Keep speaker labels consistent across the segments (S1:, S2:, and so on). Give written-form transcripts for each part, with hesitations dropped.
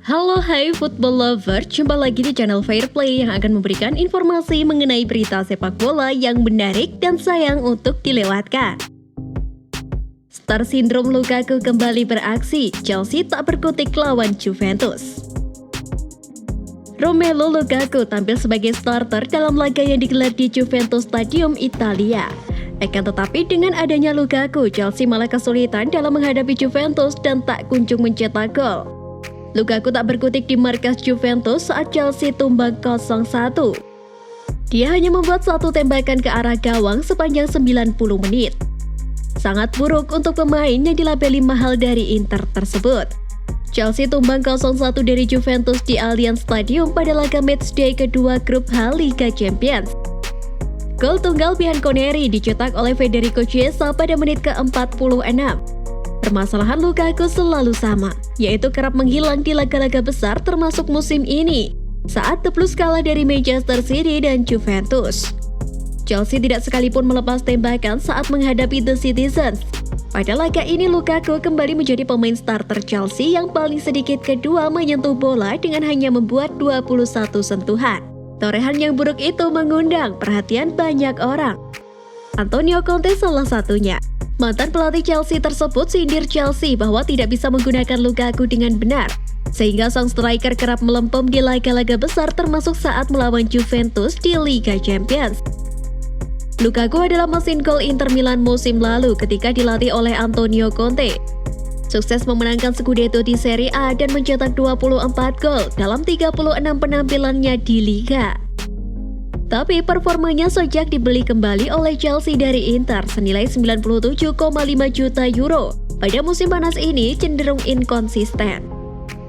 S1: Halo hai football lover, jumpa lagi di channel Fair Play yang akan memberikan informasi mengenai berita sepak bola yang menarik dan sayang untuk dilewatkan. Star Syndrome Lukaku kembali beraksi, Chelsea tak berkutik lawan Juventus. Romelu Lukaku tampil sebagai starter dalam laga yang digelar di Juventus Stadium Italia. Akan tetapi dengan adanya Lukaku, Chelsea malah kesulitan dalam menghadapi Juventus dan tak kunjung mencetak gol. Lukaku tak berkutik di markas Juventus saat Chelsea tumbang 0-1. Dia hanya membuat satu tembakan ke arah gawang sepanjang 90 menit. Sangat buruk untuk pemain yang dilabeli mahal dari Inter tersebut. Chelsea tumbang 0-1 dari Juventus di Allianz Stadium pada laga matchday kedua grup H Liga Champions. Gol tunggal Bianconeri dicetak oleh Federico Chiesa pada menit ke-46. Permasalahan Lukaku selalu sama, yaitu kerap menghilang di laga-laga besar termasuk musim ini, saat The Blues kalah dari Manchester City dan Juventus. Chelsea tidak sekalipun melepas tembakan saat menghadapi The Citizens. Pada laga ini Lukaku kembali menjadi pemain starter Chelsea yang paling sedikit kedua menyentuh bola dengan hanya membuat 21 sentuhan. Torehan yang buruk itu mengundang perhatian banyak orang. Antonio Conte salah satunya. Mantan pelatih Chelsea tersebut sindir Chelsea bahwa tidak bisa menggunakan Lukaku dengan benar, sehingga sang striker kerap melempem di laga-laga besar termasuk saat melawan Juventus di Liga Champions. Lukaku adalah mesin gol Inter Milan musim lalu ketika dilatih oleh Antonio Conte. Sukses memenangkan Scudetto di Serie A dan mencetak 24 gol dalam 36 penampilannya di Liga. Tapi performanya sejak dibeli kembali oleh Chelsea dari Inter senilai 97,5 juta euro pada musim panas ini cenderung inkonsisten.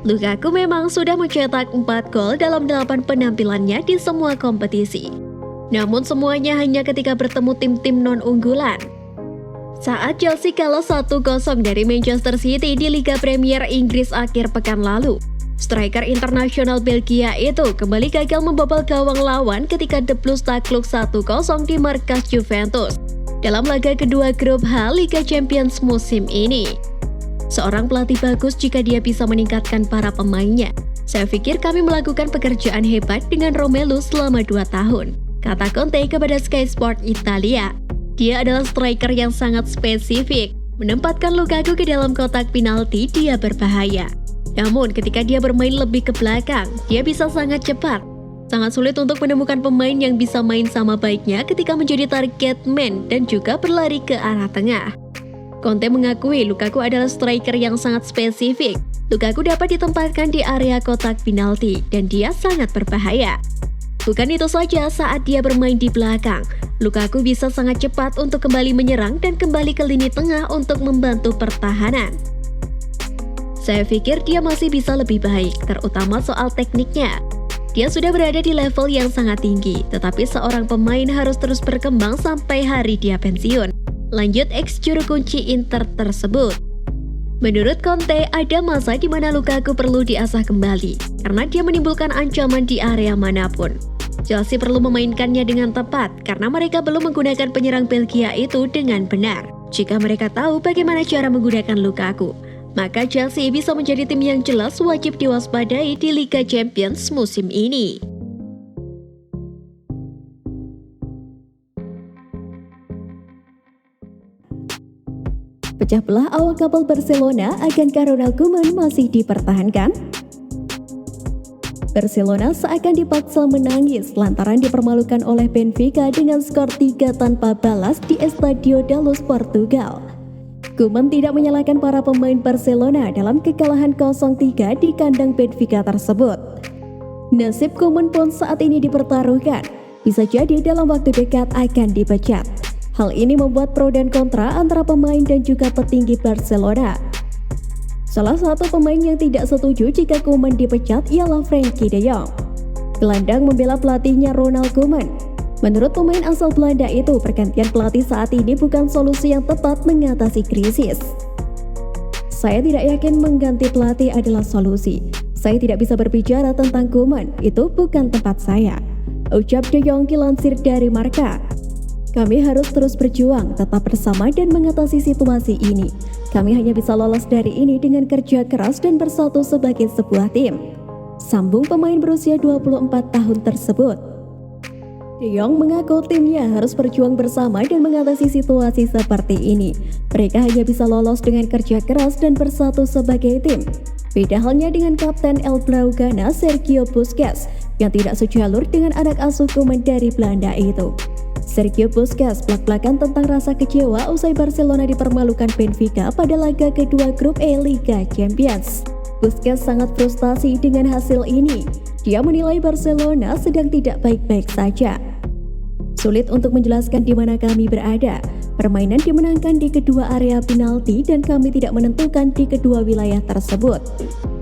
S1: Lukaku memang sudah mencetak 4 gol dalam 8 penampilannya di semua kompetisi. Namun semuanya hanya ketika bertemu tim-tim non-unggulan. Saat Chelsea kalah 1-0 dari Manchester City di Liga Premier Inggris akhir pekan lalu, striker internasional Belgia itu kembali gagal membobol gawang lawan ketika The Blues takluk 1-0 di markas Juventus dalam laga kedua grup H Liga Champions musim ini. Seorang pelatih bagus jika dia bisa meningkatkan para pemainnya. Saya pikir kami melakukan pekerjaan hebat dengan Romelu selama 2 tahun, kata Conte kepada Sky Sport Italia. Dia adalah striker yang sangat spesifik. Menempatkan Lukaku ke dalam kotak penalti, dia berbahaya. Namun ketika dia bermain lebih ke belakang, dia bisa sangat cepat. Sangat sulit untuk menemukan pemain yang bisa main sama baiknya ketika menjadi target man dan juga berlari ke arah tengah. Conte mengakui Lukaku adalah striker yang sangat spesifik. Lukaku dapat ditempatkan di area kotak penalti dan dia sangat berbahaya. Bukan itu saja, saat dia bermain di belakang, Lukaku bisa sangat cepat untuk kembali menyerang dan kembali ke lini tengah untuk membantu pertahanan. Saya pikir dia masih bisa lebih baik, terutama soal tekniknya. Dia sudah berada di level yang sangat tinggi, tetapi seorang pemain harus terus berkembang sampai hari dia pensiun. Lanjut ex juru kunci Inter tersebut. Menurut Conte, ada masa di mana Lukaku perlu diasah kembali, karena dia menimbulkan ancaman di area manapun. Chelsea perlu memainkannya dengan tepat, karena mereka belum menggunakan penyerang Belgia itu dengan benar. Jika mereka tahu bagaimana cara menggunakan Lukaku, maka Chelsea bisa menjadi tim yang jelas wajib diwaspadai di Liga Champions musim ini.
S2: Pecah belah awak kapal Barcelona, akankah Ronald Koeman masih dipertahankan? Barcelona seakan dipaksa menangis lantaran dipermalukan oleh Benfica dengan skor 3 tanpa balas di Estadio da Luz, Portugal. Koeman tidak menyalahkan para pemain Barcelona dalam kekalahan 0-3 di kandang Benfica tersebut. Nasib Koeman pun saat ini dipertaruhkan, bisa jadi dalam waktu dekat akan dipecat. Hal ini membuat pro dan kontra antara pemain dan juga petinggi Barcelona. Salah satu pemain yang tidak setuju jika Koeman dipecat ialah Frenkie de Jong. Gelandang membela pelatihnya Ronald Koeman. Menurut pemain asal Belanda itu, pergantian pelatih saat ini bukan solusi yang tepat mengatasi krisis. Saya tidak yakin mengganti pelatih adalah solusi. Saya tidak bisa berbicara tentang Koeman, itu bukan tempat saya, ucap de Jong dilansir dari Marca. Kami harus terus berjuang, tetap bersama dan mengatasi situasi ini. Kami hanya bisa lolos dari ini dengan kerja keras dan bersatu sebagai sebuah tim. Sambung pemain berusia 24 tahun tersebut. De Jong mengaku timnya harus berjuang bersama dan mengatasi situasi seperti ini. Mereka hanya bisa lolos dengan kerja keras dan bersatu sebagai tim. Beda halnya dengan Kapten El Blaugrana Sergio Busquets yang tidak sejalur dengan anak asuh Koeman dari Belanda itu. Sergio Busquets belak-belakan tentang rasa kecewa usai Barcelona dipermalukan Benfica pada laga kedua grup E Liga Champions. Busquets sangat frustasi dengan hasil ini. Dia menilai Barcelona sedang tidak baik-baik saja. Sulit untuk menjelaskan di mana kami berada. Permainan dimenangkan di kedua area penalti dan kami tidak menentukan di kedua wilayah tersebut.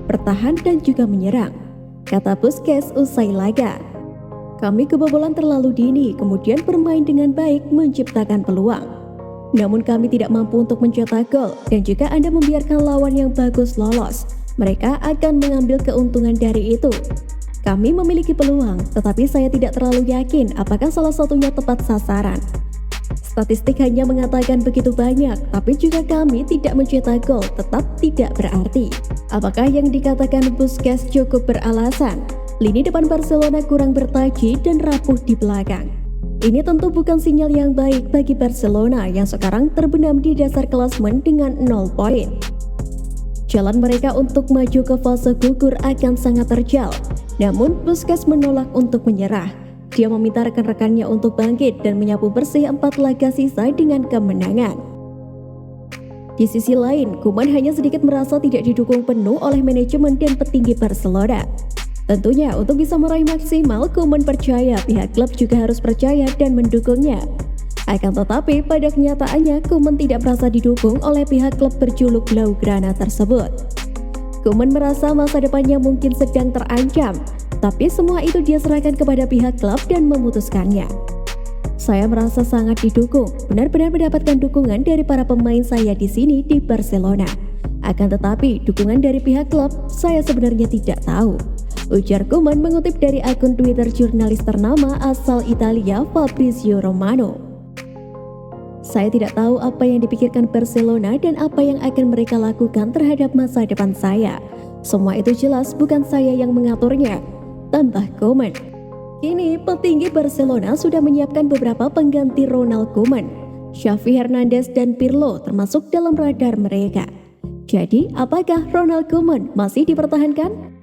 S2: Bertahan dan juga menyerang, kata Busquets usai laga. Kami kebobolan terlalu dini, kemudian bermain dengan baik menciptakan peluang. Namun kami tidak mampu untuk mencetak gol dan jika Anda membiarkan lawan yang bagus lolos, mereka akan mengambil keuntungan dari itu. Kami memiliki peluang, tetapi saya tidak terlalu yakin apakah salah satunya tepat sasaran. Statistik hanya mengatakan begitu banyak, tapi juga kami tidak mencetak gol tetap tidak berarti. Apakah yang dikatakan Busquets cukup beralasan? Lini depan Barcelona kurang bertaji dan rapuh di belakang. Ini tentu bukan sinyal yang baik bagi Barcelona yang sekarang terbenam di dasar klasemen dengan 0 poin. Jalan mereka untuk maju ke fase gugur akan sangat terjal. Namun Busquets menolak untuk menyerah. Dia meminta rekan-rekannya untuk bangkit dan menyapu bersih 4 laga sisa dengan kemenangan. Di sisi lain, Koeman hanya sedikit merasa tidak didukung penuh oleh manajemen dan petinggi Barcelona. Tentunya untuk bisa meraih maksimal, Koeman percaya pihak klub juga harus percaya dan mendukungnya. Akan tetapi pada kenyataannya Koeman tidak merasa didukung oleh pihak klub berjuluk Blaugrana tersebut. Koeman merasa masa depannya mungkin sedang terancam, tapi semua itu dia serahkan kepada pihak klub dan memutuskannya. Saya merasa sangat didukung, benar-benar mendapatkan dukungan dari para pemain saya di sini di Barcelona. Akan tetapi dukungan dari pihak klub saya sebenarnya tidak tahu, ujar Koeman mengutip dari akun Twitter jurnalis ternama asal Italia Fabrizio Romano. Saya tidak tahu apa yang dipikirkan Barcelona dan apa yang akan mereka lakukan terhadap masa depan saya. Semua itu jelas bukan saya yang mengaturnya, tambah Koeman. Kini petinggi Barcelona sudah menyiapkan beberapa pengganti Ronald Koeman. Xavi Hernandez dan Pirlo termasuk dalam radar mereka. Jadi apakah Ronald Koeman masih dipertahankan?